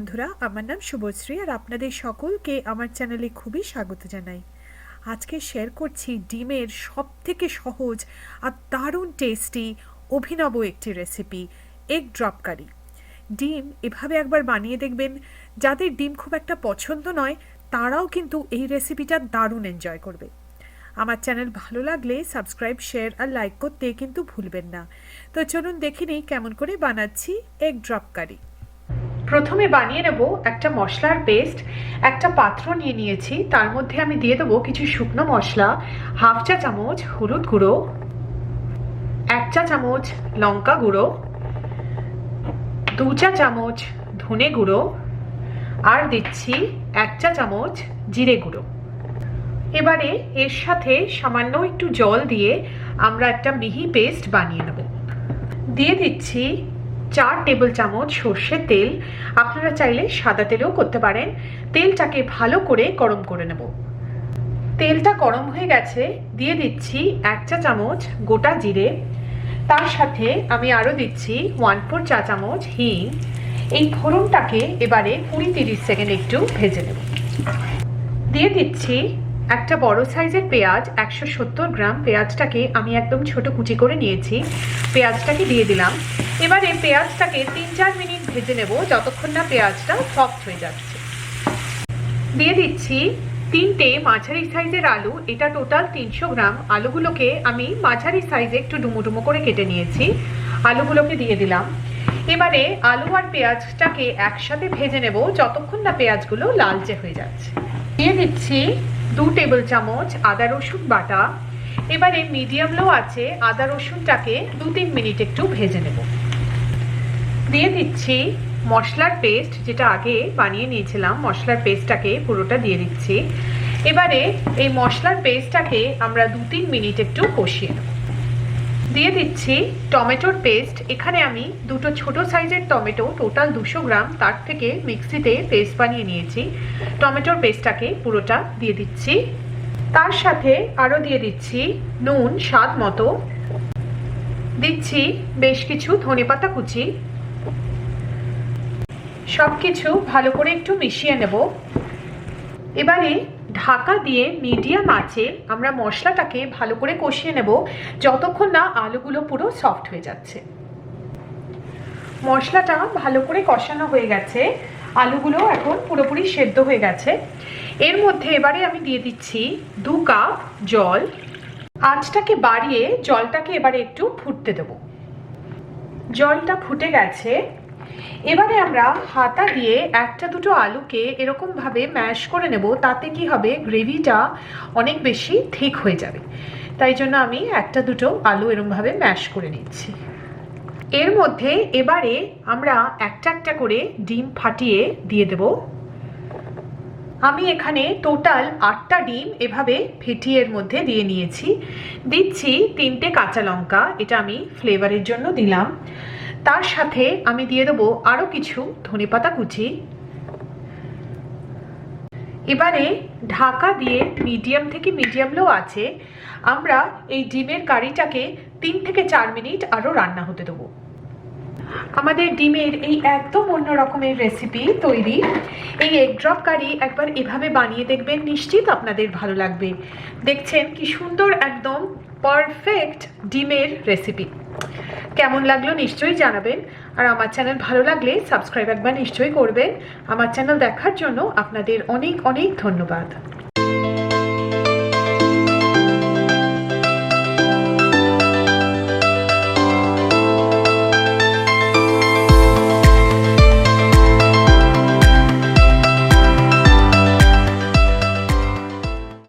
বন্ধুরা, আমার নাম শুভশ্রী আর আপনাদের সকলকে আমার চ্যানেলে খুবই স্বাগত জানাই। আজকে শেয়ার করছি ডিমের সবথেকে সহজ আর দারুণ টেস্টি অভিনব একটি রেসিপি, এগ ড্রপ কারি। ডিম এভাবে একবার বানিয়ে দেখবেন। যাদের ডিম খুব একটা পছন্দ নয় তারাও কিন্তু এই রেসিপিটা দারুণ এনজয় করবে। আমার চ্যানেল ভালো লাগলে সাবস্ক্রাইব, শেয়ার আর লাইক করতে কিন্তু ভুলবেন না। তো চলুন দেখে নিই কেমন করে বানাচ্ছি এগ ড্রপ কারি। প্রথমে বানিয়ে নেব একটা মশলার পেস্ট। একটা পাত্র নিয়ে নিয়েছি, তার মধ্যে আমি দিয়ে দেবো কিছু শুকনো মশলা, হাফ চা চামচ হলুদ গুঁড়ো, 1 চা চামচ লঙ্কা গুঁড়ো, 2 চা চামচ ধনে গুঁড়ো, আর দিচ্ছি 1 চা চামচ জিরে গুঁড়ো। এবারে এর সাথে সামান্য একটু জল দিয়ে আমরা একটা মিহি পেস্ট বানিয়ে নেব। দিয়ে দিচ্ছি 4 টেবিল চামচ সর্ষের তেল। আপনারা চাইলে সাদা তেলেও করতে পারেন। তেলটাকে ভালো করে গরম করে নেব। তেলটা গরম হয়ে গেছে, দিয়ে দিচ্ছি 1 চা চামচ গোটা জিরে। তার সাথে আমি আরও দিচ্ছি 1/4 চা চামচ হিং। এই ফোড়নটাকে এবারে 20-30 সেকেন্ড একটু ভেজে নেব। দিয়ে দিচ্ছি একটা বড় সাইজের পেঁয়াজ, 170 গ্রাম। পেঁয়াজটাকে আমি একদম ছোট কুচি করে নিয়েছি। পেঁয়াজটাকে দিয়ে দিলাম। এবারে পেঁয়াজটাকে 3-4 মিনিট ভেজে নেব, যতক্ষণ না পেঁয়াজটা সফট হয়ে যাচ্ছে। দিয়ে দিচ্ছি 3টে মাঝারি সাইজের আলু। এটা টোটাল 300 গ্রাম। আলুগুলোকে আমি মাঝারি সাইজে একটু ডুমো ডুমো করে কেটে নিয়েছি। আলুগুলোকে দিয়ে দিলাম। এবারে আলু আর পেঁয়াজটাকে একসাথে ভেজে নেব যতক্ষণ না পেঁয়াজগুলো লালচে হয়ে যাচ্ছে। দিয়ে দিচ্ছি 2 টেবিল চামচ আদা রসুন বাটা। এবারে মিডিয়াম লো আছে আদা রসুনটাকে 2-3 মিনিট একটু ভেজে নেব। দিয়ে দিচ্ছি মশলার পেস্ট, যেটা আগে বানিয়ে নিয়েছিলাম। মশলার পেস্টটাকে পুরোটা দিয়ে দিচ্ছি। এবারে এই মশলার পেস্টটাকে আমরা 2-3 মিনিট একটু কষিয়ে নেব। দিয়ে দিচ্ছি টমেটোর পেস্ট। এখানে আমি 2টো ছোট সাইজের টমেটো, টোটাল 200 গ্রাম, তার থেকে মিক্সিতে পেস্ট বানিয়ে নিয়েছি। টমেটোর পেস্টটাকে পুরোটা দিয়ে দিচ্ছি। তার সাথে আরও দিয়ে দিচ্ছি নুন স্বাদ মতো। দিচ্ছি বেশ কিছু ধনেপাতা কুচি। সব কিছু ভালো করে একটু মিশিয়ে নেব। এবারে ঢাকা দিয়ে মিডিয়াম আঁচে আমরা মশলাটাকে ভালো করে কষিয়ে নেব যতক্ষণ না আলুগুলো পুরো সফট হয়ে যাচ্ছে। মশলাটা ভালো করে কষানো হয়ে গেছে, আলুগুলো এখন পুরোপুরি সেদ্ধ হয়ে গেছে। এর মধ্যে এবারে আমি দিয়ে দিচ্ছি 2 কাপ জল। আঁচটাকে বাড়িয়ে জলটাকে এবারে একটু ফুটতে দেব। জলটা ফুটে গেছে। এবারে আমরা হাতা দিয়ে 1-2টো আলুকে এরকম ভাবে ম্যাশ করে নেব। তাতে কি হবে, গ্রেভিটা অনেক বেশি ঠিক হয়ে যাবে। তাই জন্য আমি 1-2টো আলু এরকম ভাবে ম্যাশ করে নিচ্ছি। এর মধ্যে এবারে আমরা একটা একটা করে ডিম ফাটিয়ে দিয়ে দেব। আমি এখানে টোটাল 8টা ডিম এভাবে ফেটিয়ে এর মধ্যে দিয়ে নিয়েছি। দিচ্ছি 3টে কাঁচা লঙ্কা, এটা আমি ফ্লেভারের জন্য দিলাম। তার সাথে আমি দিয়ে দেবো আরও কিছু ধনেপাতা কুচি। এবারে ঢাকা দিয়ে মিডিয়াম থেকে মিডিয়াম লো আছে আমরা এই ডিমের কারিটাকে 3 থেকে 4 মিনিট আরও রান্না হতে দেবো। আমাদের ডিমের এই একদম অন্য রকমের রেসিপি তৈরি। এই এগ ড্রপ কারি একবার এভাবে বানিয়ে দেখবেন, নিশ্চিত আপনাদের ভালো লাগবে। দেখছেন কি সুন্দর একদম পারফেক্ট ডিমের রেসিপি। কেমন লাগলো নিশ্চয়ই জানাবেন। আর আমার চ্যানেল ভালো লাগলে সাবস্ক্রাইব একবার নিশ্চয়ই করবেন। আমার চ্যানেল দেখার জন্য আপনাদের অনেক অনেক ধন্যবাদ।